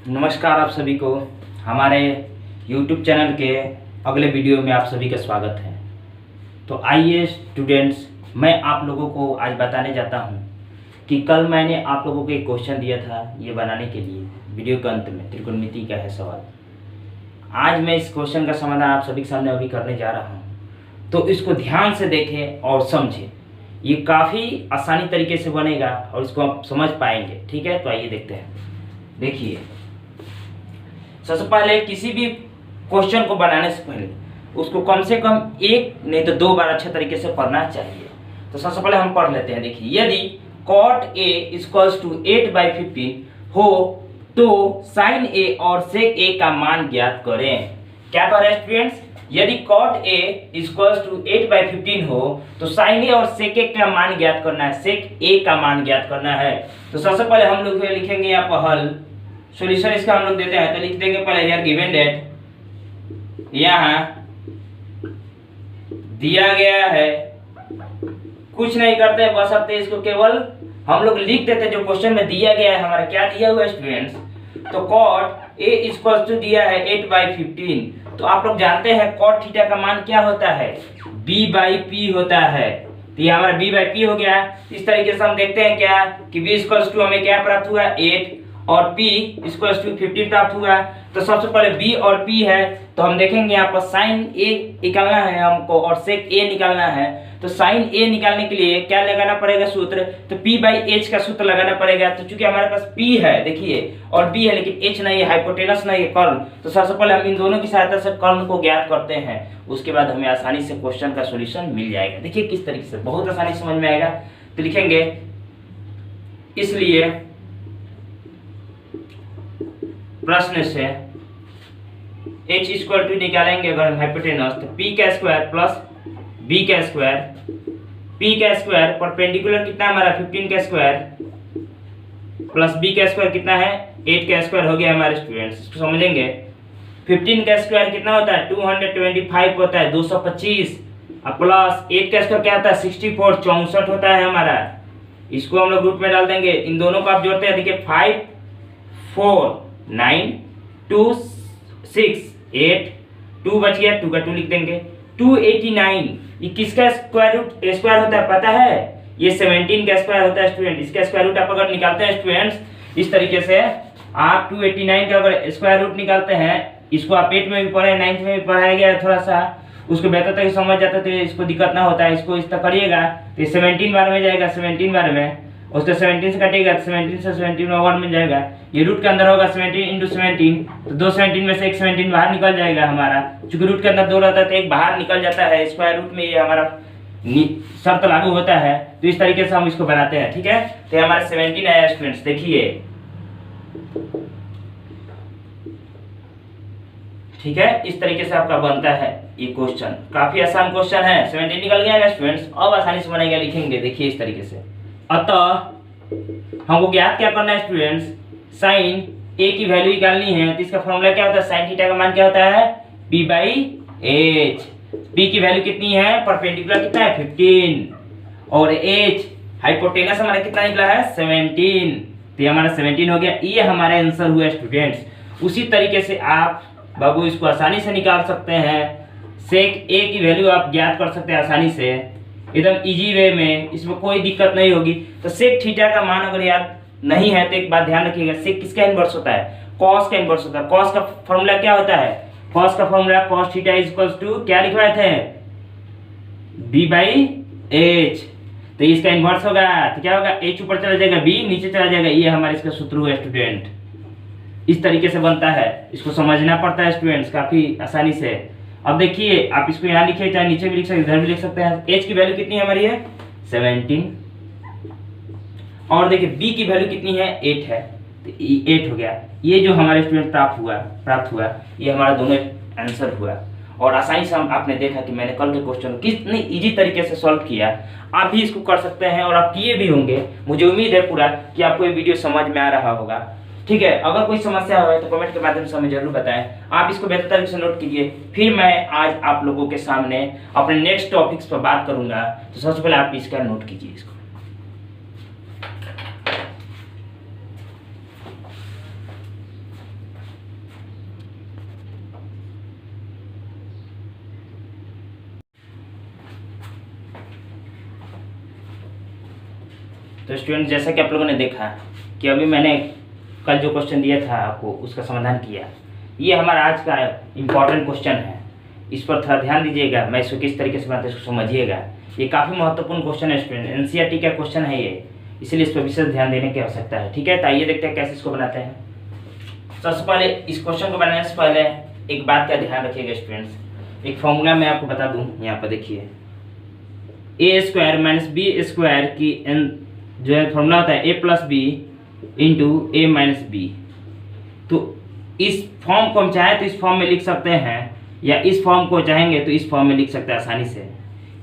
नमस्कार आप सभी को हमारे YouTube चैनल के अगले वीडियो में आप सभी का स्वागत है। तो आइए स्टूडेंट्स, मैं आप लोगों को आज बताने जाता हूं कि कल मैंने आप लोगों को एक क्वेश्चन दिया था ये बनाने के लिए। वीडियो के अंत में त्रिकोणमिति का है सवाल। आज मैं इस क्वेश्चन का समाधान आप सभी के सामने अभी करने जा रहा हूँ, तो इसको ध्यान से देखें और समझें। ये काफ़ी आसानी तरीके से बनेगा और इसको आप समझ पाएंगे। ठीक है, तो आइए देखते हैं। देखिए, सबसे पहले किसी भी क्वेश्चन को बनाने से पहले उसको कम से कम एक नहीं तो दो बार अच्छे तरीके से पढ़ना चाहिए। तो सबसे पहले हम पढ़ लेते हैं। देखिए, यदि cot A = 8/15 हो तो sin A और sec A का मान ज्ञात करें। क्या कह रहे हैं स्टूडेंट्स? यदि cot A = 8/15 हो तो sin A और sec A का मान ज्ञात करना है, sec A का मान ज्ञात करना है। तो सबसे पहले हम लोग लिखेंगे यहाँ पर हल, सॉल्यूशन इसका हम लोग देते हैं। तो लिख देंगे पहले यार गिवन डेट यहाँ दिया गया है, कुछ नहीं करते बस अब इसको केवल हम लोग लिख देते जो क्वेश्चन में दिया गया है। हमारा क्या दिया हुआ है स्टूडेंट्स? तो cot A दिया है 8/15। तो आप लोग जानते हैं cot थीटा का मान क्या होता है? B/P होता है। तो ये हमारा B/P हो गया। इस तरीके से हम देखते हैं क्या कि B हमें क्या प्राप्त हुआ? 8 और P = 15 प्राप्त हुआ। तो सबसे पहले B और P है, तो हम देखेंगे यहाँ पर sin A निकालना है हमको और sec A निकालना है। तो sin A निकालने के लिए क्या लगाना पड़ेगा सूत्र? तो P/H का सूत्र लगाना पड़ेगा। तो चूंकि हमारे पास P है देखिए और B है लेकिन H नहीं है, हाइपोटेनस नहीं है, कर्ण। तो सबसे पहले हम इन दोनों की सहायता से कर्ण को ज्ञात करते हैं, उसके बाद हमें आसानी से क्वेश्चन का सोल्यूशन मिल जाएगा। देखिए किस तरीके से, बहुत आसानी समझ में आएगा। तो लिखेंगे इसलिए प्रश्न से H = निकालेंगे अगर हाइपोटेनस, तो P² प्लस B² P का स्क्वायर परपेंडिकुलर कितना हमारा 15 का स्क्वायर प्लस B का स्क्वायर कितना है 8 का स्क्वायर हो गया हमारे स्टूडेंट्स। इसको समझेंगे। 15 का स्क्वायर कितना होता है 225 होता है 225 और प्लस 8 का स्क्वायर क्या होता है 64 64 होता है हमारा। इसको हम लोग रूट में डाल देंगे। इन दोनों को आप जोड़ते हैं, देखिए 5 4 9 2 6 8 2 बच गया, 2 का 2 लिख देंगे। 289 ये किसका स्क्वायर होता है पता है? ये 17 का स्क्वायर होता है स्टूडेंट। इसका स्क्वायर रूट आप अगर निकालते हैं स्टूडेंट्स इस तरीके से, आप 289 का अगर स्क्वायर रूट निकालते हैं, इसको आप 8 में भी पढ़े 9th में भी पढ़ाया गया है, थोड़ा सा उसको बेहतर तक समझ जाता तो इसको दिक्कत ना होता है। इसको इस तरह करिएगा तो 17 बार में जाएगा, 17 बार में उसको 17 से कटेगा तो 17 से 17 में 1 में जाएगा। ये रूट के अंदर होगा 17 × 17, तो दो 17 में से एक 17 बाहर निकल जाएगा हमारा। चूंकि रूट के अंदर 2 रहता है तो एक बाहर निकल जाता है, स्क्वायर रूट में ये हमारा शर्त लागू होता है। तो इस तरीके से हम इसको बनाते हैं। ठीक है, तो हमारा 17 आया स्टूडेंट्स। देखिए ठीक है, इस तरीके से आपका बनता है ये क्वेश्चन। काफी आसान क्वेश्चन है। 17 निकल गया ना स्टूडेंट्स, अब आसानी से बनेगा। लिखेंगे देखिए इस तरीके से, अतः हमको ज्ञात क्या करना है स्टूडेंट्स? साइन A की वैल्यू निकालनी है। तो इसका फॉर्मूला क्या होता है? साइन थीटा का मान क्या होता है? P/H। P की वैल्यू कितनी है? परपेंडिकुलर कितना है 15 और H हाइपोटेनस हमारा कितना निकला है 17। तो ये हमारा 17 हो गया। ये हमारा आंसर हुआ स्टूडेंट्स। उसी तरीके से आप बाबू इसको आसानी से निकाल सकते हैं। सेक A की वैल्यू आप ज्ञात कर सकते हैं आसानी से, एकदम इजी वे में, इसमें कोई दिक्कत नहीं होगी। तो सेक थीटा का मान अगर याद नहीं है तो एक बात ध्यान रखिएगा, सेक किसका इनवर्स होता है? कॉस का इनवर्स होता है। कॉस का फॉर्मूला क्या होता है? कॉस का फॉर्मूला cos थीटा = क्या लिखवाए थे? B/H। तो इसका इनवर्स होगा तो क्या होगा? H ऊपर चला जाएगा, B नीचे चला जाएगा। ये हमारा इसका सूत्र हुआ स्टूडेंट। इस तरीके से बनता है, इसको समझना पड़ता है स्टूडेंट्स काफी आसानी से। अब देखिए आप इसको यहाँ लिखिए, चाहे नीचे भी लिख सकते हैं, इधर भी लिख सकते हैं। H की वैल्यू कितनी हमारी है 17 और देखिए B की वैल्यू कितनी है 8 है, तो 8 हो गया। ये जो हमारे स्टूडेंट प्राप्त हुआ ये हमारा दोनों आंसर हुआ। और आसानी से हम आपने देखा कि मैंने कल के क्वेश्चन को कितने इजी तरीके से सॉल्व किया। आप भी इसको कर सकते हैं और आप किए भी होंगे। मुझे उम्मीद है पूरा कि आपको ये वीडियो समझ में आ रहा होगा। ठीक है, अगर कोई समस्या हो तो कमेंट के माध्यम से हमें जरूर बताएं। आप इसको बेहतर तरीके से नोट कीजिए, फिर मैं आज आप लोगों के सामने अपने नेक्स्ट टॉपिक्स पर बात करूंगा। तो सबसे पहले आप इसका नोट कीजिए इसको। तो स्टूडेंट जैसा कि आप लोगों ने देखा कि अभी मैंने कल जो क्वेश्चन दिया था आपको उसका समाधान किया, ये हमारा आज का इम्पॉर्टेंट क्वेश्चन है। इस पर थोड़ा ध्यान दीजिएगा, मैं इसको किस तरीके से बनाता हूँ इसको समझिएगा। ये काफ़ी महत्वपूर्ण क्वेश्चन है स्टूडेंट, एनसीईआरटी का क्वेश्चन है ये, इसलिए इस पर विशेष ध्यान देने की आवश्यकता है। ठीक है, तो आइए देखते हैं कैसे इसको बनाते हैं। सबसे पहले इस क्वेश्चन को बनाने से पहले एक बात का ध्यान रखिएगा स्टूडेंट्स, एक फॉर्मूला मैं आपको बता दूं। यहाँ पर देखिए ए स्क्वायर माइनस बी स्क्वायर की जो है फॉर्मूला होता है ए plus B into A minus B. तो इस फॉर्म को हम चाहें तो इस फॉर्म में लिख सकते हैं, या इस फॉर्म को चाहेंगे तो इस फॉर्म में लिख सकते हैं आसानी से,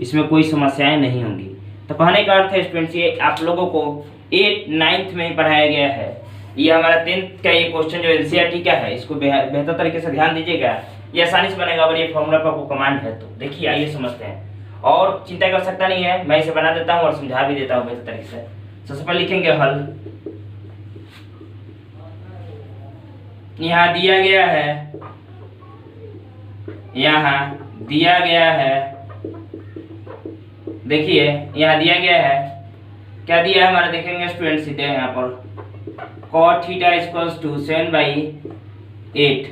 इसमें कोई समस्याएं नहीं होंगी। तो कहने का अर्थ है स्टूडेंट्स, ये आप लोगों को 9th में ही पढ़ाया गया है। ये हमारा 10th का ये क्वेश्चन जो एनसीईआरटी का है, इसको बेहतर तरीके से ध्यान दीजिएगा, ये आसानी से बनेगा अगर ये फॉर्मूला पर आपको कमांड है तो। देखिए आइए समझते हैं, और चिंता की आवश्यकता नहीं है, मैं इसे बना देता हूँ और समझा भी देता हूँ बेहतर तरीके से। सबसे पहले लिखेंगे हल। यहाँ दिया गया है, यहाँ दिया गया है, देखिए यहाँ दिया गया है, क्या दिया है हमारा, देखेंगे स्टूडेंट सीधे यहाँ पर cot थीटा इक्वल्स टू 7/8।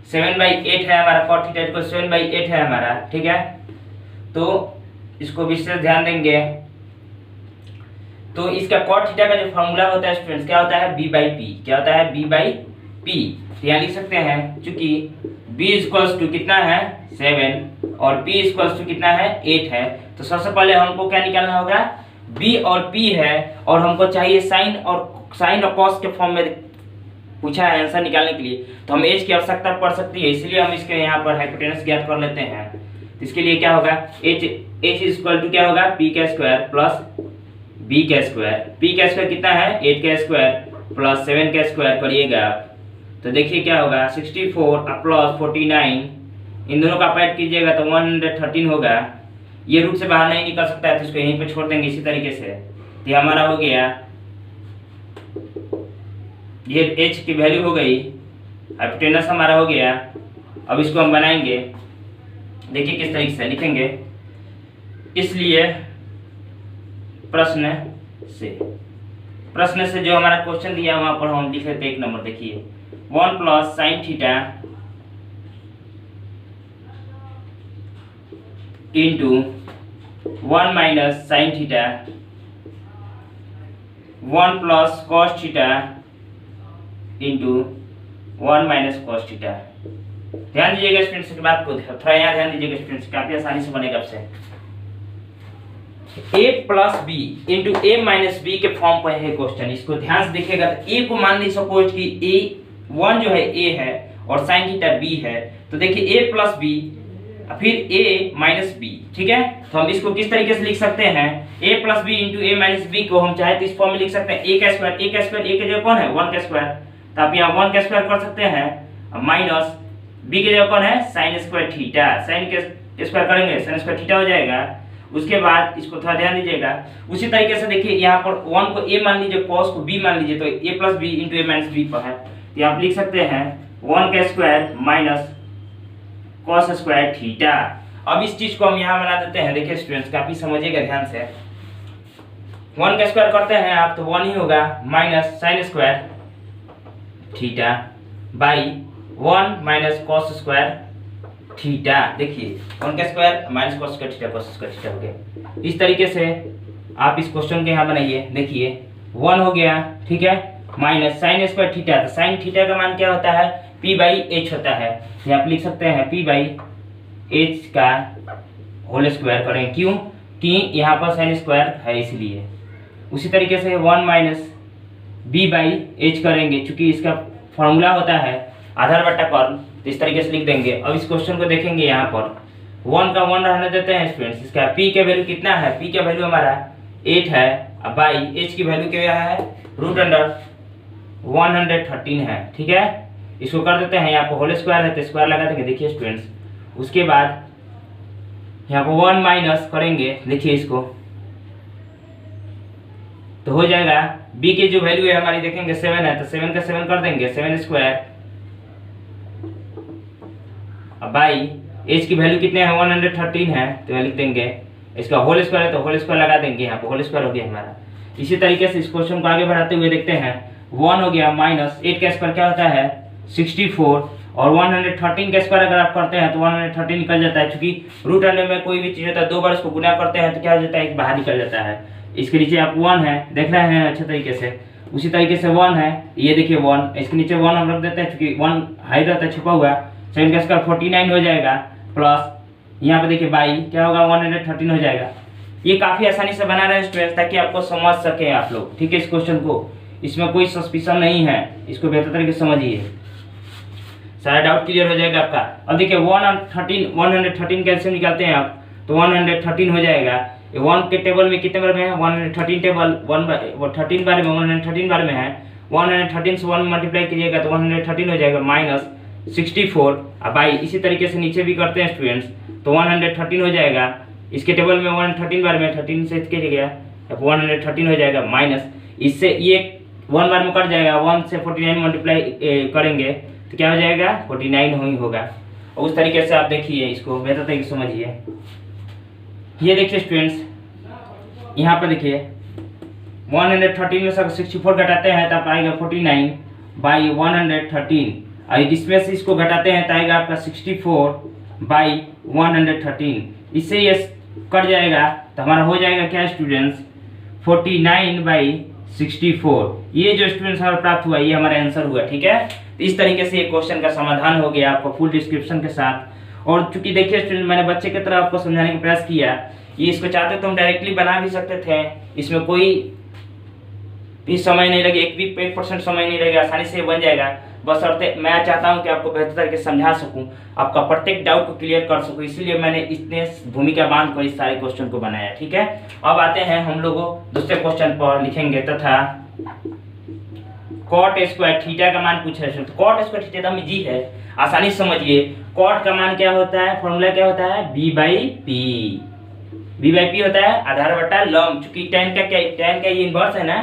7/8 है हमारा, cot थीटा इक्वल्स 7/8 है हमारा। ठीक है, तो इसको विशेष ध्यान देंगे। तो इसका cot थीटा का जो फॉर्मूला होता है स्टूडेंट्स, क्या होता है, b/p। क्या होता है, b/p। यहाँ लिख सकते हैं, चूंकि b इक्वल्स टू कितना है 7 और p इक्वल्स टू कितना है 8 है, तो सबसे पहले हमको क्या निकालना होगा, b और p है, और हमको चाहिए साइन और कॉस के फॉर्म में पूछा है आंसर निकालने के लिए, तो हम h की आवश्यकता पड़ सकती है, इसलिए हम इसके यहाँ पर हाइपोटेनस ज्ञात कर लेते हैं। तो इसके लिए क्या होगा, h इक्वल टू क्या होगा, p का स्क्वायर प्लस b का स्क्वायर। p का स्क्वायर कितना है, 8 का स्क्वायर प्लस 7 का स्क्वायर करिएगा आप, तो देखिए क्या होगा, 64 प्लस 49, इन दोनों का ऐड कीजिएगा तो 113 होगा। ये रूट से बाहर नहीं निकल सकता है, तो इसको यहीं पे छोड़ देंगे इसी तरीके से। तो हमारा हो गया, ये h की वैल्यू हो गई, हाइपोटेनस हमारा हो गया। अब इसको हम बनाएंगे, देखिए किस तरीके से लिखेंगे। इसलिए प्रश्न से जो हमारा क्वेश्चन दिया वहां पर हम लिख लेते हैं 1 नंबर। देखिए 1 plus sine theta into 1 minus sine theta 1 plus cos theta into 1 minus cos theta. ध्यान दीजिएगा स्टूडेंट्स की बात को, थोड़ा यहाँ ध्यान दीजिएगा स्टूडेंट्स, काफी आसानी से बनेगा आपसे। a plus B into A minus B के फॉर्म पर है क्वेश्चन, इसको ध्यान से देखिएगा। तो a को मान ली सपोज कि a1 जो है a है और साइन थीटा b है, तो देखिए a प्लस बी फिर a माइनस बी। ठीक है, तो हम इसको किस तरीके से लिख सकते हैं, a plus B into A minus B को हम चाहे तो इस फॉर्म में लिख सकते हैं, a का स्क्वायर a की जगह कौन है 1 का स्क्वायर, तो आप यहाँ 1 का स्क्वायर कर सकते हैं, माइनस b की जगह कौन है साइन स्क्वायर थीटा, साइन के स्क्वायर करेंगे साइन स्क्वायर थीटा हो जाएगा। उसके बाद इसको थोड़ा ध्यान दीजिएगा, उसी तरीके से देखिए यहाँ पर 1 को a मान लीजिए, cos को b मान लीजिए, तो a plus B into A minus B पर है, तो आप लिख सकते हैं 1 का square minus cos square theta. अब इस चीज को हम यहाँ बना देते हैं, देखिए स्टूडेंट्स काफी समझिएगा ध्यान से। 1 का स्क्वायर करते हैं आप तो 1 ही होगा, minus sine square theta by 1 minus cos square theta. देखिए 1 का square minus cos square theta, cos square theta हो गया। इस तरीके से आप इस क्वेश्चन के यहाँ बनाइए। देखिए 1 हो गया, ठीक है, माइनस साइन स्क्वायर थीटा, तो साइन थीटा का मान क्या होता है, p/h होता है। यहाँ आप लिख सकते हैं p/h का होल स्क्वायर करें, क्यों कि यहाँ पर साइन स्क्वायर है इसलिए। उसी तरीके से 1 माइनस b/h करेंगे, चूंकि इसका फॉर्मूला होता है आधार बट्टा कर्ल, तो इस तरीके से लिख देंगे। अब इस क्वेश्चन को देखेंगे, यहाँ पर 1 का 1 रहने देते हैं स्टूडेंट्स। इसका p का वैल्यू कितना है, p का वैल्यू हमारा 8 है, अब बाई h की वैल्यू क्या है, √113 है। ठीक है, इसको कर देते हैं, यहाँ पर होल स्क्वायर है तो स्क्वायर लगा देंगे। देखिए स्टूडेंट्स, उसके बाद यहाँ पर 1 माइनस करेंगे, देखिए इसको तो हो जाएगा b की जो वैल्यू है हमारी देखेंगे 7 है, तो 7 का 7 कर देंगे, 7 स्क्वायर, अब बाई h की वैल्यू कितने हैं 113 है, तो यहाँ लिख देंगे। इसका होल स्क्वायर है तो होल स्क्वायर लगा देंगे, यहाँ पर होल स्क्वायर हो गया हमारा। इसी तरीके से इस क्वेश्चन को आगे बढ़ाते हुए देखते हैं। 1 हो गया माइनस 8 का स्क्वायर क्या होता है 64, और 113 का स्क्वायर अगर आप करते हैं तो 113 निकल जाता है। क्योंकि रूट अंडर में कोई भी चीज होता है 2 बार उसको गुना करते हैं तो क्या हो जाता है, एक बाहर निकल जाता है। इसके नीचे आप 1 है देख रहे हैं अच्छे तरीके से, उसी तरीके से 1 है, ये देखिए 1, इसके नीचे 1 हम रख देते हैं क्योंकि 1 हाइड रहता है छुपा हुआ। 7 का स्क्वायर 49 हो जाएगा, प्लस यहाँ पे देखिए बाई क्या होगा 113 हो जाएगा। ये काफी आसानी से बना रहे हैं स्टूडेंट्स ताकि आपको समझ सके आप लोग, ठीक है। इस क्वेश्चन को इसमें कोई सस्पिशन नहीं है, इसको बेहतर तरीके से समझिए, सारा डाउट क्लियर हो जाएगा आपका। अब देखिए 113 कैसे निकालते हैं आप, तो 113 हो जाएगा। 1 के टेबल में कितने बार में है 113 टेबल 13 बार में 113 बार में है। 113 से 1 मल्टीप्लाई कीजिएगा तो 113 हो जाएगा माइनस 64। अब भाई इसी तरीके से नीचे भी करते हैं स्टूडेंट्स, तो 113 हो जाएगा। इसके टेबल में 113 बार में 13 से के गया 113 हो जाएगा माइनस, इससे ये 1 बार में कट जाएगा, 1 से 49 मल्टीप्लाई करेंगे तो क्या हो जाएगा 49 ही होगा। और उस तरीके से आप देखिए, इसको बेहतर तरीके से समझिए। ये देखिए स्टूडेंट्स, यहाँ पर देखिए 113 में से 64 घटाते हैं तो आप आएगा 49 बाई 113, और इसमें से इसको घटाते हैं तो आएगा आपका 64 बाई 113। इससे ये कट जाएगा तो हमारा हो जाएगा क्या स्टूडेंट्स 49 बाई 64। ये जो स्टूडेंट्स हमारा प्राप्त हुआ ये हमारा आंसर हुआ, ठीक है। तो इस तरीके से ये क्वेश्चन का समाधान हो गया आपको फुल डिस्क्रिप्शन के साथ। और चूंकि देखिए स्टूडेंट मैंने बच्चे की तरह आपको समझाने का प्रयास किया, ये इसको चाहते तो हम डायरेक्टली बना भी सकते थे, इसमें कोई भी समय नहीं लगे, 1% समय नहीं लगेगा, आसानी से बन जाएगा। बस अर्थ मैं चाहता हूं कि आपको बेहतर तरीके से समझा सकूं, आपका प्रत्येक डाउट को क्लियर कर सकूं, इसीलिए मैंने इतने भूमिका बांध कर इस सारे क्वेश्चन को बनाया, ठीक है। अब आते हैं हम लोगों दूसरे क्वेश्चन पर, लिखेंगे तथा कॉट स्क्वायर थीटा का मान पूछा है। तो कॉट स्क्वायर थीटा एकदम इजी है, आसानी से समझिए। कॉट का मान क्या होता है, फॉर्मूला क्या होता है b बाई पी होता है आधार बटा लंब, चूंकि tan का ये इनवर्स है ना,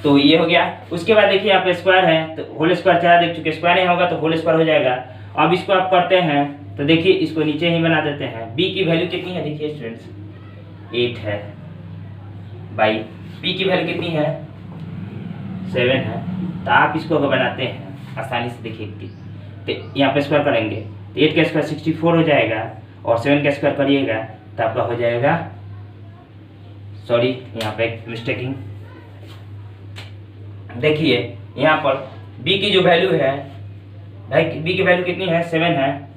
तो ये हो गया। उसके बाद देखिए आप स्क्वायर है तो होल स्क्वायर चाह देख चुके, स्क्वायर नहीं होगा तो होल स्क्वायर हो जाएगा। अब इसको आप करते हैं तो देखिए इसको नीचे ही बना देते हैं। b की वैल्यू कितनी है देखिए स्टूडेंट्स 8 है, बाई p की वैल्यू कितनी है 7 है। तो आप इसको अगर बनाते हैं आसानी से देखिए, तो यहाँ पे स्क्वायर करेंगे तो 8 का स्क्वायर 64 हो जाएगा, और 7 का स्क्वायर करिएगा तो आपका हो जाएगा, सॉरी यहाँ पे मिस्टेकिंग, देखिए यहाँ पर b की जो वैल्यू है भाई, b की वैल्यू कितनी है 7 है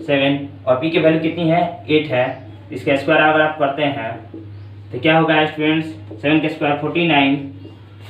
7, और p की वैल्यू कितनी है 8 है। इसका स्क्वायर अगर आप करते हैं तो क्या होगा स्टूडेंट्स 7 का स्क्वायर 49,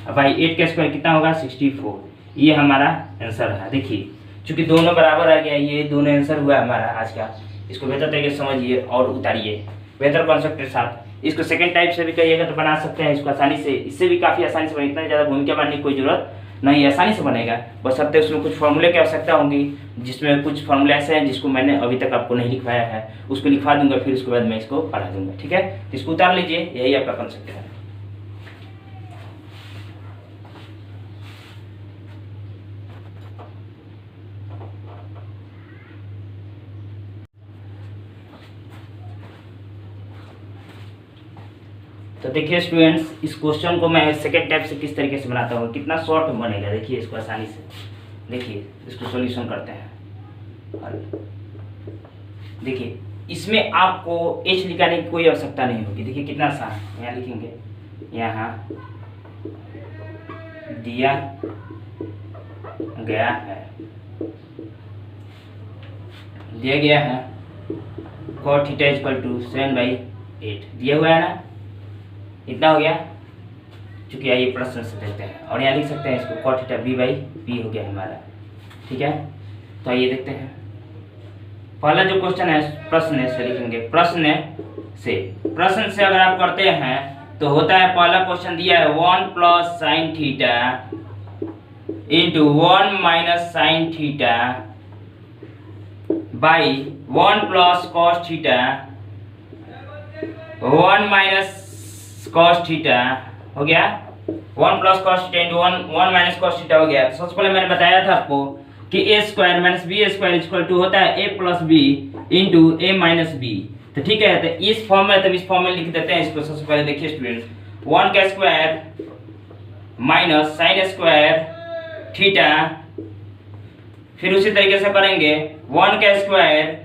अब भाई 8 का स्क्वायर कितना होगा 64। ये हमारा आंसर है। देखिए चूंकि दोनों बराबर आ गया, ये दोनों आंसर हुआ हमारा आज का। इसको बेहतर तरीके से समझिए और उतारिए बेहतर कॉन्सेप्ट के साथ। इसको सेकंड टाइप से भी कहिएगा तो बना सकते हैं इसको आसानी से, इससे भी काफ़ी आसानी से बने, इतना ज़्यादा भूमिका बनाने की कोई जरूरत नहीं, आसानी से बनेगा। बस अब तक उसमें कुछ फॉर्मूले की आवश्यकता होंगी, जिसमें कुछ फॉर्मूले ऐसे हैं जिसको मैंने अभी तक आपको नहीं लिखवाया है, उसको लिखवा दूंगा, फिर उसके बाद मैं इसको पढ़ा दूंगा, ठीक है। तो इसको उतार लीजिए, यही आपका कॉन्सेप्ट है। तो देखिए स्टूडेंट्स, इस क्वेश्चन को मैं सेकेंड टाइप से किस तरीके से बनाता हूँ, कितना शॉर्ट बनेगा देखिए इसको आसानी से। देखिए इसको सॉल्यूशन करते हैं। देखिए इसमें आपको h निकालने की कोई आवश्यकता नहीं होगी। देखिए कितना आसान, यहाँ लिखेंगे, यहाँ दिया गया है cot थीटा इक्वल टू 7/8 दिया हुआ है ना, इतना हो गया। चूंकि आइए प्रश्न से देखते हैं, और यहाँ लिख सकते हैं इसको cot थीटा b/p हो गया हमारा, ठीक है। तो आइए देखते हैं, पहला जो क्वेश्चन है प्रश्न से लिखेंगे। प्रश्न से अगर आप करते हैं तो होता है, पहला क्वेश्चन दिया है 1 plus sine theta into 1 minus sine theta by 1 plus cos theta 1 minus cos theta हो गया। 1 plus cos theta into 1 minus cos theta हो गया। सबसे पहले मैंने बताया था आपको कि a square minus B square equal to होता है a plus B into a minus B. तो ठीक है, तो इस फॉर्म में, तब इस फॉर्म में लिख देते हैं इसको। सबसे पहले देखिए स्टूडेंट्स, 1 का square minus sine square theta, फिर उसी तरीके से करेंगे 1 का square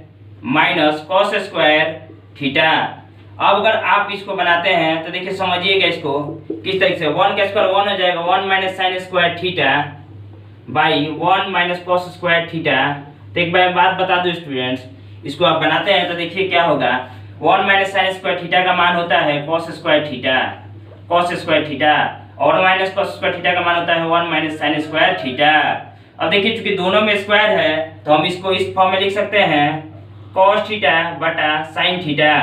minus cos square theta. अब अगर आप इसको बनाते हैं तो देखिए समझिएगा इसको किस तरीके से, 1 का स्क्वायर 1 हो जाएगा, 1 minus sine square theta by 1 minus cos square theta. तो एक बात बता दूं स्टूडेंट्स, इसको आप बनाते हैं तो देखिए क्या होगा, 1 माइनस साइन स्क्वायर थीटा का मान होता है cos square theta, cos square theta, और माइनस कॉस स्क्वायर थीटा का मान होता है 1 माइनस साइन स्क्वायर थीटा। अब देखिए चूंकि दोनों में स्क्वायर है तो हम इसको इस फॉर्म में लिख सकते हैं कॉस थीटा बटा साइन थीटा,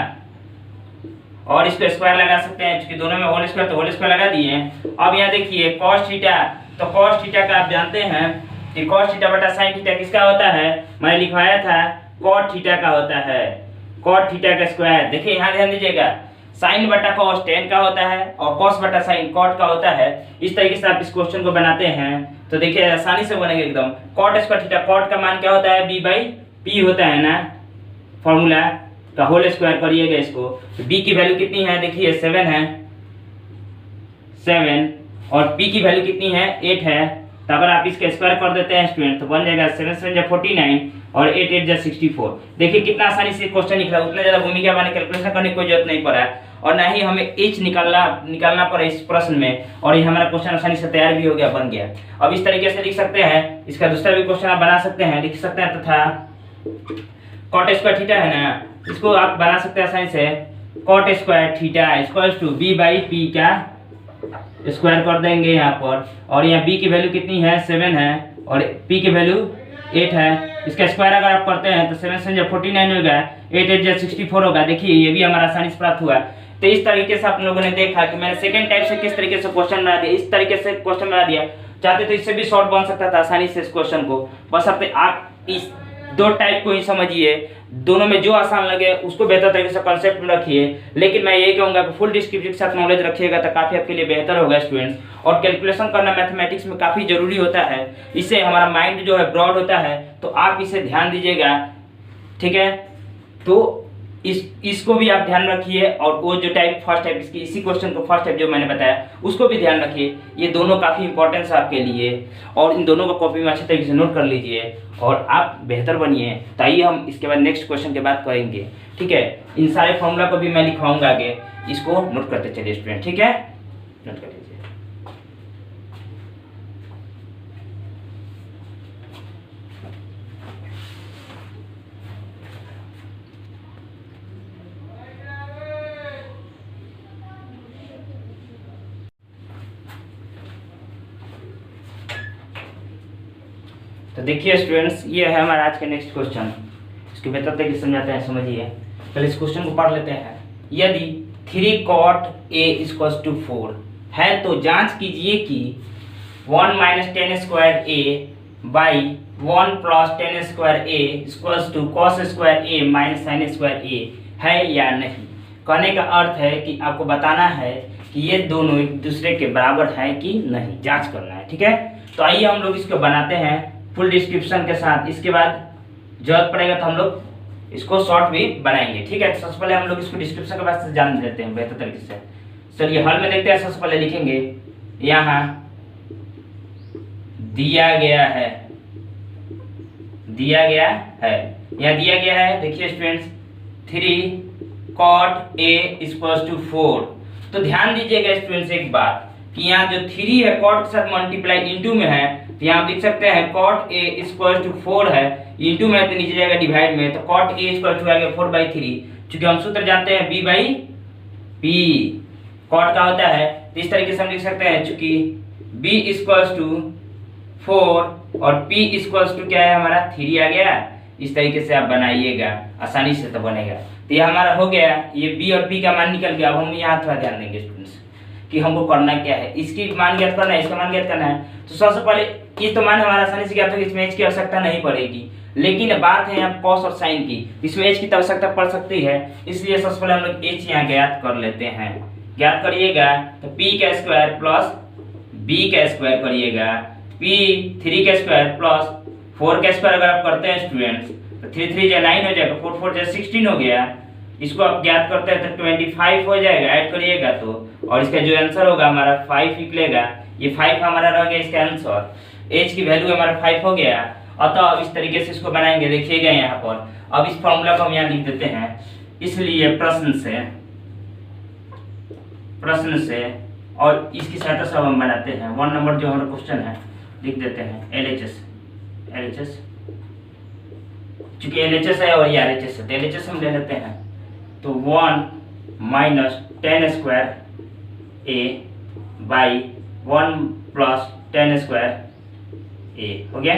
और इसको स्क्वायर लगा सकते हैं क्योंकि दोनों में होल स्क्वायर, तो होल स्क्वायर लगा दिए। अब यहाँ देखिए कॉस थीटा, तो कॉस थीटा का आप जानते हैं कि कॉस थीटा बटा साइन थीटा किसका होता है, मैंने लिखवाया था कॉट थीटा का होता है, कॉट थीटा का स्क्वायर। देखिए यहाँ ध्यान दीजिएगा, साइन बटा कॉस टेन का होता है और कॉस बटा साइन कॉट का होता है। इस तरीके से आप इस क्वेश्चन को बनाते हैं तो देखिए आसानी से बनेगा एकदम। कॉट स्क्वायर थीटा, कॉट का मान क्या होता है, बी बाई पी होता है ना, फॉर्मूला का होल स्क्वायर करिएगा इसको। b की वैल्यू कितनी है, देखिए 7 है, 7, और p की वैल्यू कितनी है, 8 है। तो अगर आप इसका स्क्वायर कर देते हैं स्टूडेंट तो बन जाएगा 7 7 49 और 8 8 64। देखिए कितना आसानी से क्वेश्चन निकला, उतना ज़्यादा भूमिका बने कैलकुलेशन करने की कोई जरूरत नहीं पड़ा और ना ही हमें h निकालना पड़ा इस प्रश्न में, और ये हमारा क्वेश्चन आसानी से तैयार भी हो गया, बन गया। अब इस तरीके से लिख सकते हैं, इसका दूसरा भी क्वेश्चन आप बना सकते हैं, लिख सकते हैं तथा कॉट स्क्वायर थीटा है ना, इसको आप बना सकते हैं आसानी से, cot square theta equals to B by P का स्क्वायर कर देंगे यहाँ पर, और यहाँ b की वैल्यू कितनी है, 7 है, और p की वैल्यू 8 है। इसका स्क्वायर अगर आप करते हैं तो 7 7 49 होगा, 8 8 64 होगा। देखिए ये भी हमारा आसानी से प्राप्त हुआ। तो इस तरीके से आप लोगों ने देखा कि मैंने सेकंड टाइप से किस तरीके से क्वेश्चन बना दिया, इस तरीके से क्वेश्चन बना दिया। चाहते तो इससे भी शॉर्ट बन सकता था आसानी से इस क्वेश्चन को, बस आप इस दो टाइप को ही समझिए, दोनों में जो आसान लगे उसको बेहतर तरीके से कॉन्सेप्ट में रखिए। लेकिन मैं यही कहूंगा कि फुल डिस्क्रिप्टिव के साथ नॉलेज रखिएगा तो काफ़ी आपके लिए बेहतर होगा स्टूडेंट्स। और कैलकुलेशन करना मैथमेटिक्स में काफ़ी जरूरी होता है, इससे हमारा माइंड जो है ब्रॉड होता है, तो आप इसे ध्यान दीजिएगा, ठीक है। तो इसको भी आप ध्यान रखिए, और वो जो टाइप फर्स्ट टाइप इसकी इसी क्वेश्चन को फर्स्ट टाइप जो मैंने बताया उसको भी ध्यान रखिए। ये दोनों काफ़ी इंपॉर्टेंट है आपके लिए, और इन दोनों को कॉपी में अच्छे तरीके से नोट कर लीजिए और आप बेहतर बनिए। तो आइए हम इसके बाद नेक्स्ट क्वेश्चन के बात करेंगे, ठीक है। इन सारे फॉर्मूला को भी मैं लिखवाऊंगा आगे, इसको नोट करते चलिए स्टूडेंट, ठीक है, नोट कर लीजिए। तो देखिए स्टूडेंट्स, ये है हमारा आज का नेक्स्ट क्वेश्चन। इसको बेहतर तरीके से समझाते हैं, समझिए। पहले इस क्वेश्चन को पढ़ लेते हैं। यदि 3 cot a इक्वल्स टू 4 है तो जांच कीजिए कि 1 minus tan square a by 1 plus tan square a equals to cos square a minus sine square a है या नहीं। कहने का अर्थ है कि आपको बताना है कि ये दोनों एक दूसरे के बराबर हैं कि नहीं, जांच करना है, ठीक है। तो आइए हम लोग इसको बनाते हैं फुल डिस्क्रिप्शन के साथ, इसके बाद जरूरत पड़ेगा तो हम लोग इसको शॉर्ट भी बनाएंगे, ठीक है। तो सबसे पहले हम लोग इसको डिस्क्रिप्शन के बाद से जान लेते हैं बेहतर तरीके से। चलिए हल में देखते हैं। सबसे पहले लिखेंगे, यहाँ दिया गया है, यहाँ दिया गया है, देखिए students 3 cot a equals to 4। तो ध्यान दीजिएगा स्टूडेंट्स एक बात कि यहाँ जो 3 है कॉट के साथ मल्टीप्लाई इंटू में है, तो यहाँ आप लिख सकते हैं cot a इक्वल्स टू 4 है, इंटू में है तो नीचे जाएगा डिवाइड में, तो cot a इक्वल्स टू आ गया 4/3। चूंकि हम सूत्र जानते हैं b बाई p cot का होता है, तो इस तरीके से हम लिख सकते हैं चूंकि b इक्वल्स टू 4 और p इक्वल्स टू क्या है हमारा 3 आ गया। इस तरीके से आप बनाइएगा, आसानी से तो बनेगा। तो ये हमारा हो गया, ये b और p का मान निकल गया। अब हम यहाँ थोड़ा ध्यान देंगे स्टूडेंट्स कि हमको करना क्या है, इसकी मान ज्ञात करना है, इसका मान ज्ञात करना है। तो सबसे पहले ये तो मान हमारा आसानी से ज्ञात होगा, इसमें h की आवश्यकता नहीं पड़ेगी। लेकिन बात है यहाँ कॉस और साइन की, इसमें h की तो आवश्यकता पड़ सकती है, इसलिए सबसे पहले हम लोग h यहाँ ज्ञात कर लेते हैं। ज्ञात करिएगा तो p का स्क्वायर प्लस b का स्क्वायर करिएगा, p 3 का स्क्वायर प्लस 4 का स्क्वायर अगर आप करते हैं स्टूडेंट्स तो 3 3 9 हो जाएगा, 4 4 16 हो गया। इसको आप ज्ञात करते हैं तो 25 हो जाएगा, ऐड करिएगा तो, और इसका जो आंसर होगा हमारा 5 निकलेगा। ये 5 हमारा रह गया इसका आंसर। h की वैल्यू हमारा 5 हो गया। अतः अब इस तरीके से इसको बनाएंगे, देखिएगा यहाँ पर। अब इस फॉर्मूला को हम यहाँ लिख देते हैं। इसलिए प्रश्न से और इसकी सहायता से हम बनाते हैं 1 नंबर जो हमारा क्वेश्चन है लिख देते हैं LHS, चूंकि LHS है और ये RHS है तो LHS हम ले लेते हैं। तो 1 minus 10 square A by 1 plus 10 square A हो गया।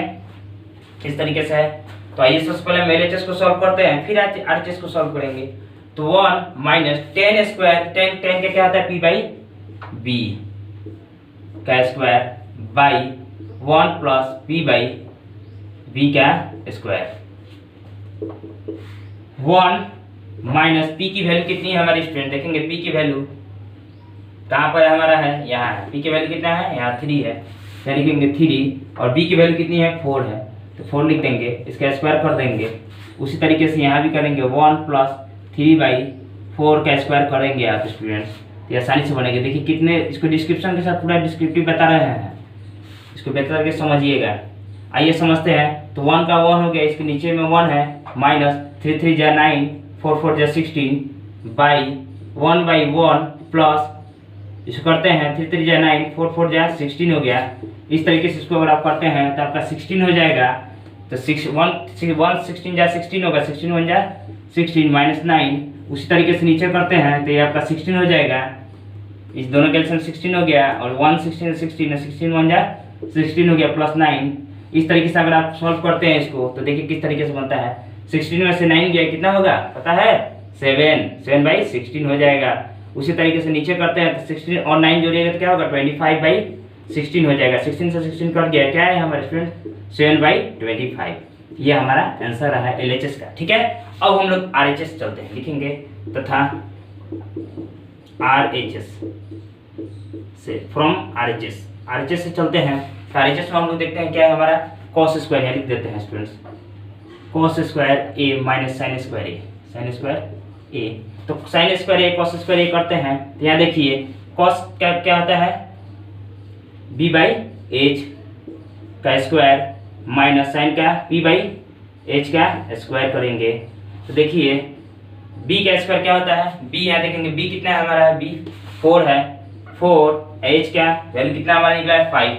इस तरीके से है। तो आइए सबसे पहले हम LHS को सॉल्व करते हैं, फिर RHS को सॉल्व करेंगे। तो 1 माइनस 10 स्क्वायर, 10 का क्या होता है P बाई B का square by 1 plus P by B का स्क्वायर। 1 माइनस P की वैल्यू कितनी है हमारे स्टूडेंट, देखेंगे P की वैल्यू कहाँ पर हमारा है, यहाँ है। P की वैल्यू कितना है, यहाँ 3 है, यहाँ लिखेंगे 3, और B की वैल्यू कितनी है 4 है, तो 4 लिख देंगे, इसका स्क्वायर कर देंगे। उसी तरीके से यहाँ भी करेंगे 1 प्लस 3 बाई 4 का स्क्वायर करेंगे आप स्टूडेंट्स, तो आसानी से बनेंगे। देखिए कितने, इसको डिस्क्रिप्शन के साथ पूरा डिस्क्रिप्टिव बता रहे हैं, इसको बेहतर करके समझिएगा। आइए समझते हैं। तो 1 का 1 हो गया, इसके नीचे में 1 है, माइनस 3 3 जा 9, 4 4 जा 16 बाई 1 बाई 1 प्लस, इसको करते हैं 3 3 जा 9, 4 4 जा 16 हो गया। इस तरीके से इसको अगर आप करते हैं तो आपका 16 हो जाएगा। तो 1 16 जा 16 होगा, 16 1 जा 16 माइनस 9। उसी तरीके से नीचे करते हैं तो ये आपका 16 हो जाएगा। इस दोनों का एलसीएम 16 हो गया, और 1 16 16 16 1 जा 16 हो गया प्लस 9। इस तरीके से अगर आप सॉल्व करते हैं इसको तो देखिए किस तरीके से बनता है। 16 में से 9 गया कितना होगा पता है, 7 बाई 16 हो जाएगा। उसी तरीके से नीचे करते हैं तो 16 और 9 जोड़िएगा तो क्या होगा 25 बाई 16 हो जाएगा। 16 से 16 कट गया, क्या है हमारे स्टूडेंट 7 बाई 25। ये हमारा आंसर रहा है LHS का। ठीक है, अब हम लोग RHS चलते हैं, लिखेंगे तथा RHS से फ्रॉम RHS से चलते हैं। तो RHS में हम लोग देखते हैं क्या है हमारा cos स्क्वायर, यहाँ लिख देते हैं students cos square A minus sine square A। तो sign square A cos square A करते हैं तो यहाँ देखिए cos क्या होता है B बाई H का स्क्वायर माइनस साइन का P बाई H का स्क्वायर करेंगे। तो देखिए B का स्क्वायर क्या होता है, B यहाँ देखेंगे B कितना है हमारा, B 4 है, 4 H का वैल्यू कितना हमारा निकला है 5,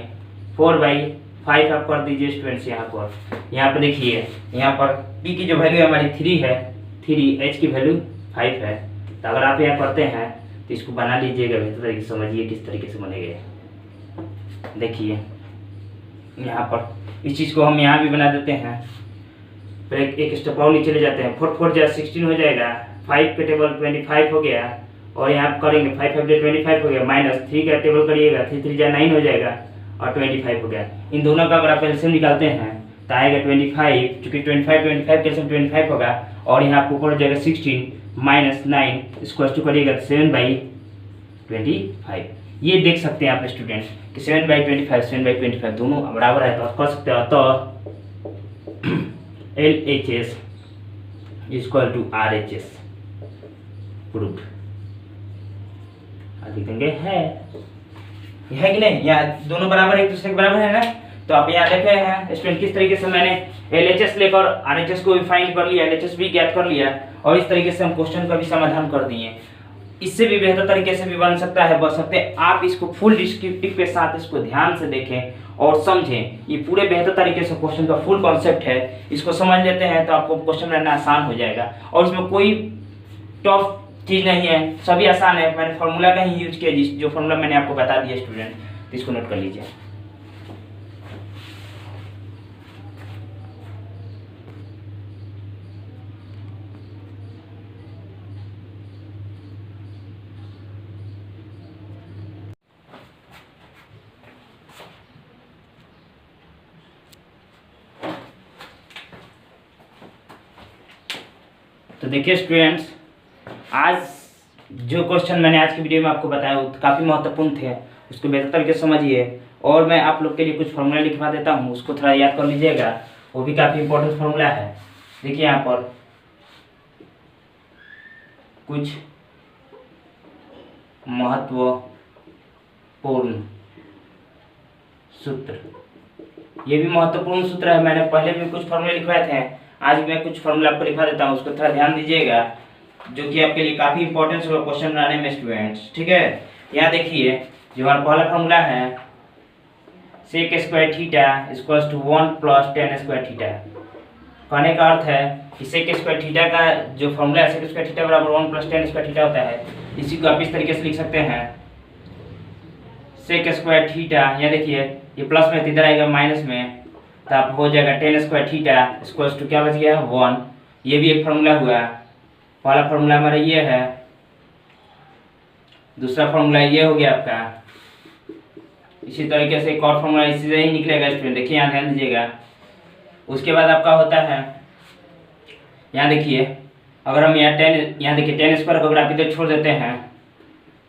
4 बाई 5 आप कर दीजिए स्टूडेंट्स। यहाँ पर देखिए यहाँ पर P की जो वैल्यू हमारी 3 है, 3 H की वैल्यू 5 है। तो अगर आप यहाँ करते हैं तो इसको बना लीजिएगा, बेहतर तरीके से समझिए किस तरीके से बनेगा। देखिए यहाँ पर इस चीज़ को हम यहाँ भी बना देते हैं, फिर एक स्टेप और नीचे ले जाते हैं। 4 4 जा 16 हो जाएगा, 5 का टेबल 25 हो गया, और यहाँ करेंगे 5 5 जा 25 हो गया, माइनस 3 का टेबल करिएगा, 3 3 जा 9 हो जाएगा, और 25 हो गया। इन दोनों का अगर आप एलसीएम निकालते हैं तो आएगा 25, चूँकि 25 के एलसीएम 25 होगा, और यहाँ आपको ऊपर हो जाएगा 16 माइनस 9, इसको टू करिएगा 7 बाई 25। ये देख सकते हैं आप स्टूडेंट्स कि 7 बाई 25 दोनों बराबर है, तो आप कर सकते हो। तो LHS equal to RHS proof लिख देंगे, है कि नहीं, यहाँ दोनों बराबर एक दूसरे के बराबर है ना। तो आप यहाँ देख रहे हैं स्टूडेंट किस तरीके से मैंने LHS लेकर RHS को भी फाइंड कर लिया, LHS भी ज्ञात कर लिया, और इस तरीके से हम क्वेश्चन का भी समाधान कर दिए। इससे भी बेहतर तरीके से भी बन सकता है, बन सकते हैं। आप इसको फुल डिस्क्रिप्टिव के साथ इसको ध्यान से देखें और समझें। ये पूरे बेहतर तरीके से क्वेश्चन का फुल कॉन्सेप्ट है, इसको समझ लेते हैं तो आपको क्वेश्चन बनाना आसान हो जाएगा, और इसमें कोई टफ चीज़ नहीं है, सभी आसान है। मैंने फार्मूला का ही यूज किया, जो फार्मूला मैंने आपको बता दिया स्टूडेंट, तो इसको नोट कर लीजिए। तो देखिए स्टूडेंट्स, आज जो क्वेश्चन मैंने आज की वीडियो में आपको बताया वो काफ़ी महत्वपूर्ण थे, उसको बेहतर तरीके से समझिए। और मैं आप लोग के लिए कुछ फार्मूला लिखवा देता हूँ, उसको थोड़ा याद कर लीजिएगा, वो भी काफ़ी इंपॉर्टेंट फार्मूला है। देखिए यहाँ पर कुछ महत्वपूर्ण सूत्र, ये भी महत्वपूर्ण सूत्र है। मैंने पहले भी कुछ फॉर्मूले लिखवाए थे, आज मैं कुछ फॉर्मूला आपको लिखवा देता हूँ, उसको थोड़ा ध्यान दीजिएगा, जो कि आपके लिए काफी इंपॉर्टेंट होगा क्वेश्चन बनाने में स्टूडेंट्स। ठीक है, यहाँ देखिए जो हमारा पहला फॉर्मूला है sec square theta equals to 1 plus tan square theta. कहने का अर्थ है कि सेक स्क्वायर थीटा का जो फॉर्मूला है, सेक स्क्वायर थीटा बराबर 1 प्लस टेन स्क्वायर थीटा होता है। इसी को आप इस तरीके से लिख सकते हैं, सेक स्क्वायर थीटा, यहाँ देखिए ये प्लस में इधर आएगा माइनस में, तो आप हो जाएगा tan square theta equals to क्या बच गया 1। ये भी एक फॉर्मूला हुआ। पहला फॉर्मूला हमारा ये है, दूसरा फॉर्मूला ये हो गया आपका। इसी तरीके से एक और फॉर्मूला इसी से ही निकलेगा स्टूडेंट, देखिए यहाँ ध्यान दीजिएगा। उसके बाद आपका होता है, यहाँ देखिए अगर हम यहाँ देखिए टेन स्क्वायर को अगर आप इधर छोड़ देते हैं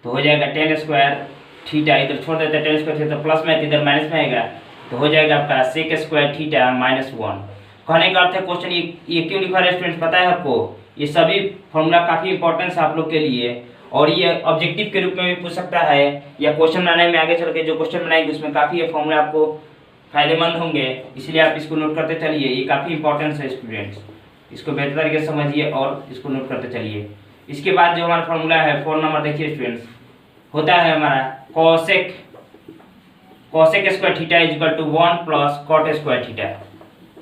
तो हो जाएगा टेन स्क्वायर थीटा, इधर छोड़ देते हैं टेन स्क्वायर थीटा, प्लस में इधर माइनस में आएगा, तो हो जाएगा आपका सेक स्क्वायर थीटा माइनस 1। कहने का अर्थ है क्वेश्चन ये क्यों लिखा है स्टूडेंट्स पता है आपको? ये सभी फॉर्मूला काफी इंपॉर्टेंट है आप लोग के लिए, और ये ऑब्जेक्टिव के रूप में भी पूछ सकता है, या क्वेश्चन बनाने में आगे चल के जो क्वेश्चन बनाएंगे उसमें काफी ये फॉर्मूला आपको फायदेमंद होंगे, इसलिए आप इसको नोट करते चलिए। ये काफी इंपॉर्टेंट है स्टूडेंट्स, इसको बेहतर तरीके से समझिए और इसको नोट करते चलिए। इसके बाद जो हमारा फॉर्मूला है 4 नंबर देखिए स्टूडेंट्स, होता है हमारा cosec square theta equal to 1 plus cot square theta.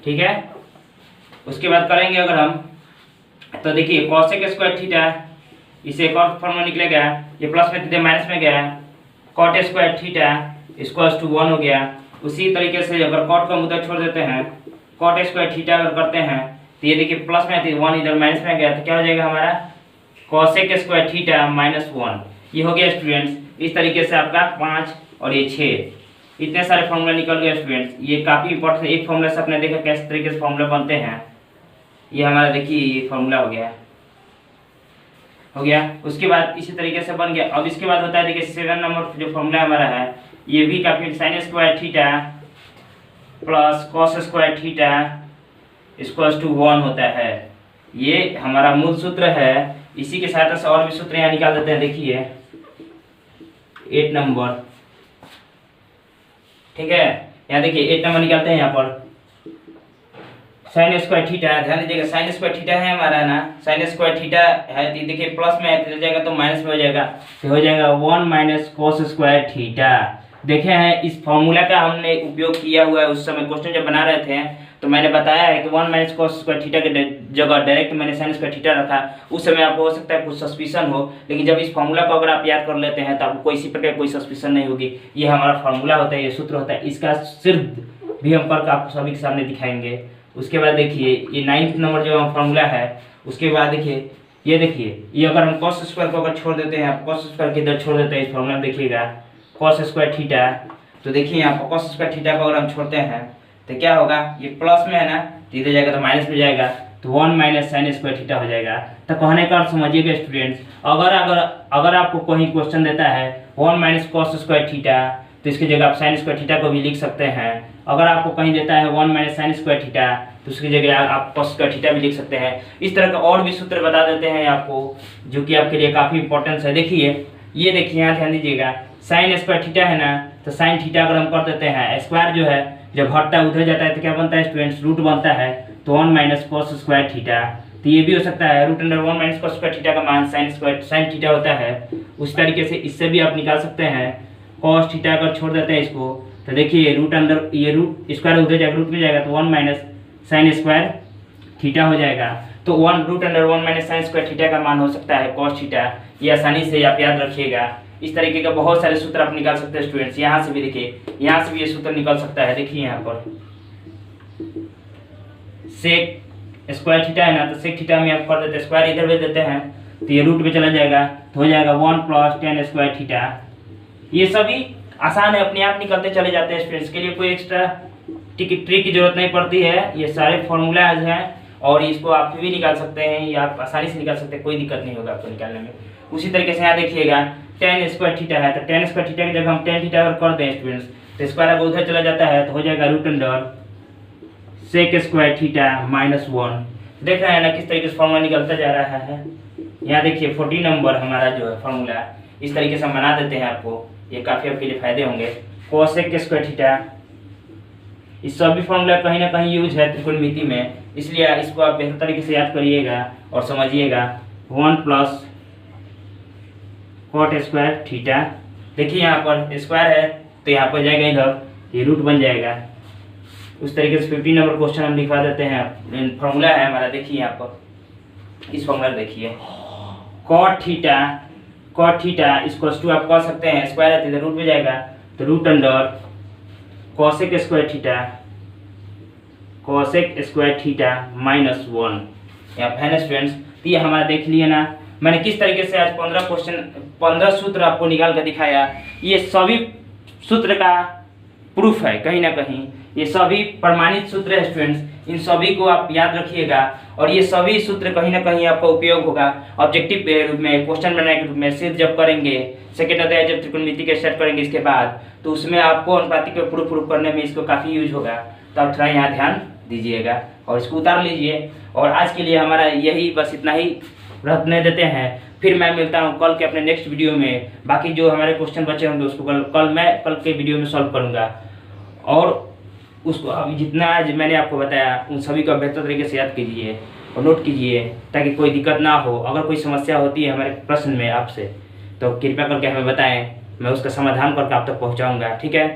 ठीक है, उसके बाद करेंगे अगर हम, तो देखिए कॉसेक स्क्वायर थीटा, इसे एक और फॉर्मूला निकलेगा, ये प्लस में थीटा माइनस में गया, cot square theta equals to 1 हो गया। उसी तरीके से अगर कॉट का मुद्दा छोड़ देते हैं, कॉट स्क्वायर थीटा अगर करते हैं तो ये देखिए प्लस में 1 इधर माइनस में गया, तो क्या हो जाएगा हमारा कॉसेक स्क्वायर थीटा माइनस 1। ये हो गया स्टूडेंट्स। इस तरीके से आपका 5 और ये 6 इतने सारे फॉर्मूला निकल गए स्टूडेंट्स। ये काफी इंपॉर्टेंट है। एक फॉर्मूला से आपने देखा किस तरीके से फॉर्मूला बनते हैं, ये हमारा देखिए ये फॉर्मूला हो गया। उसके बाद इसी तरीके से बन गया। अब इसके बाद होता है देखिए 7 नंबर जो फॉर्मूला हमारा है, ये भी काफी sine square theta plus cos square theta equals to 1 होता है। ये हमारा मूल सूत्र है। इसी के साथ साथ और भी सूत्र यहाँ निकाल देते हैं, देखिए 8 नंबर। ठीक है, यहाँ देखिए 8 नंबर निकालते हैं। यहाँ पर साइन स्क्वायर थीटा, ध्यान दीजिएगा साइन स्क्वायर थीटा है हमारा ना, साइन स्क्वायर थीटा है, देखिए प्लस में है जाएगा तो माइनस में हो जाएगा, तो हो जाएगा 1 माइनस कॉस स्क्वायर थीटा। देखे हैं इस फॉर्मूला का हमने उपयोग किया हुआ है। उस समय क्वेश्चन जब बना रहे थे तो मैंने बताया है कि 1 माइनस कॉस स्क्वायर थीटा के जगह डायरेक्ट मैंने साइन स्क्वायर थीटा रखा। उस समय आपको हो सकता है कुछ सस्पिशन हो, लेकिन जब इस फॉर्मूला को अगर आप याद कर लेते हैं तो आपको कोई इसी प्रकार कोई सस्पिशन नहीं होगी। ये हमारा फॉर्मूला होता है, ये सूत्र होता है, इसका सिर्फ भी हम पर आप सभी के सामने दिखाएंगे। उसके बाद देखिए ये 9th नंबर जो फॉर्मूला है, उसके बाद देखिए ये अगर हम कॉस स्क्वायर को अगर छोड़ देते हैं, आप कॉस स्क्वायर के इधर छोड़ देते हैं, इस फॉर्मूला में देखिएगा कॉस स्क्वायर थीटा, तो देखिए यहाँ पर कॉस स्क्वायर थीटा को अगर हम छोड़ते हैं तो क्या होगा, ये प्लस में है ना, तो इधर जाएगा तो माइनस में जाएगा, तो 1 माइनस साइन स्क्वायर थीटा हो जाएगा। तो कहने का अर्थ समझिएगा स्टूडेंट्स, अगर आपको कोई क्वेश्चन देता है 1 माइनस कॉस स्क्वायर थीटा, तो इसकी जगह आप साइन स्क्वायर थीटा को भी लिख सकते हैं। अगर आपको कहीं देता है 1 माइनस साइन स्क्वायर थीटा, तो उसकी जगह आप कॉस स्क्वायर थीटा भी लिख सकते हैं। इस तरह का और भी सूत्र बता देते हैं आपको, जो कि आपके लिए काफी इंपॉर्टेंट है। देखिए ये देखिए यहाँ ध्यान दीजिएगा, साइन स्क्वायर थीटा है ना, तो साइन थीटा अगर हम कर देते हैं, स्क्वायर जो है जब हटता है उधर जाता है तो क्या बनता है स्टूडेंट्स, रूट बनता है, तो 1 माइनस कॉस स्क्वायर थीटा। तो ये भी हो सकता है root under 1 minus cos square theta का मान साइन थीटा होता है। उस तरीके से इससे भी आप निकाल सकते हैं। कॉस थीटा अगर छोड़ देते हैं इसको, तो देखिए रूट अंडर ये रूट स्क्वायर उधर जाएगा, रूट में जाएगा, तो 1 माइनस साइन स्क्वायर थीटा हो जाएगा। तो 1 root under 1 minus sine square theta का मान हो सकता है कॉस थीटा। ये आसानी से आप याद रखिएगा। इस तरीके का बहुत सारे सूत्र आप निकाल सकते हैं स्टूडेंट्स। यहाँ से भी देखिए, यहाँ से भी ये सूत्र निकल सकता है। देखिए यहाँ पर सेक स्क्वायर थीटा है ना, तो सेक थीटा में आप कर देते हैं, स्क्वायर इधर भेज देते हैं, तो ये रूट में चला जाएगा, तो हो जाएगा 1 प्लस टेन स्क्वायर थीटा। ये सभी आसान है, अपने आप निकलते चले जाते हैं स्टूडेंट्स। के लिए कोई एक्स्ट्रा ट्रिक की जरूरत नहीं पड़ती है। ये सारे फॉर्मूलाज हैं और इसको आप भी निकाल सकते हैं, या आप आसानी से निकाल सकते हैं, कोई दिक्कत नहीं होगा आपको निकालने में। उसी तरीके से यहाँ देखिएगा टेन स्क्वायर थीटा है, तो टेन स्क्वायर थीटा की जगह हम टेन थीटा अगर कर दें स्टूडेंट्स, तो स्क्वायर अगर उधर चला जाता है तो हो जाएगा root under sec square theta minus 1। देख रहे हैं ना किस तरीके से फॉर्मूला निकलता जा रहा है। यहाँ देखिए 14 नंबर हमारा जो है फॉर्मूला इस तरीके से हम बना देते हैं आपको, ये काफ़ी आपके लिए फायदे होंगे। कोसेक स्क्वायर थीटा, इस सभी फॉर्मूला कहीं ना कहीं यूज है त्रिकोणमिति में, इसलिए इसको आप बेहतर तरीके से याद करिएगा और समझिएगा। 1 प्लस कॉट स्क्वायर थीटा, देखिए यहाँ पर स्क्वायर है तो यहाँ पर जाएगा इधर, ये रूट बन जाएगा। उस तरीके से 15 नंबर क्वेश्चन हम लिखवा देते हैं। फॉर्मूला है हमारा, देखिए यहाँ पर इस फॉर्मूला देखिए, कॉट थीटा इसको टू आप कह सकते हैं, स्क्वायर है तो इधर रूट में जाएगा, तो root under cosec square theta -1। यहाँ है ना स्टूडेंट्स, तो ये हमारा देख लिए ना, मैंने किस तरीके से आज 15 सूत्र आपको निकाल कर दिखाया। ये सभी सूत्र का प्रूफ है, कहीं ना कहीं ये सभी प्रमाणित सूत्र है स्टूडेंट्स, इन सभी को आप याद रखिएगा और ये सभी सूत्र कहीं ना कहीं आपका उपयोग होगा ऑब्जेक्टिव के रूप में, क्वेश्चन बनाने के रूप में। सिर्फ जब करेंगे सेकेंड अध्याय जब त्रिकोणमिति के स्टार्ट करेंगे इसके बाद, तो उसमें आपको अनुपातिक के प्रूफ करने में इसको काफ़ी यूज होगा, तो आप थोड़ा यहाँ ध्यान दीजिएगा और इसको उतार लीजिए। और आज के लिए हमारा यही बस इतना ही रहने देते हैं, फिर मैं मिलता हूँ कल के अपने नेक्स्ट वीडियो में। बाकी जो हमारे क्वेश्चन बचे होंगे उसको कल के वीडियो में सॉल्व करूँगा, और उसको अभी जितना आज मैंने आपको बताया उन सभी को बेहतर तरीके से याद कीजिए और नोट कीजिए, ताकि कोई दिक्कत ना हो। अगर कोई समस्या होती है हमारे प्रश्न में आपसे, तो कृपया करके हमें बताएं, मैं उसका समाधान करके आप तक पहुँचाऊँगा, ठीक है।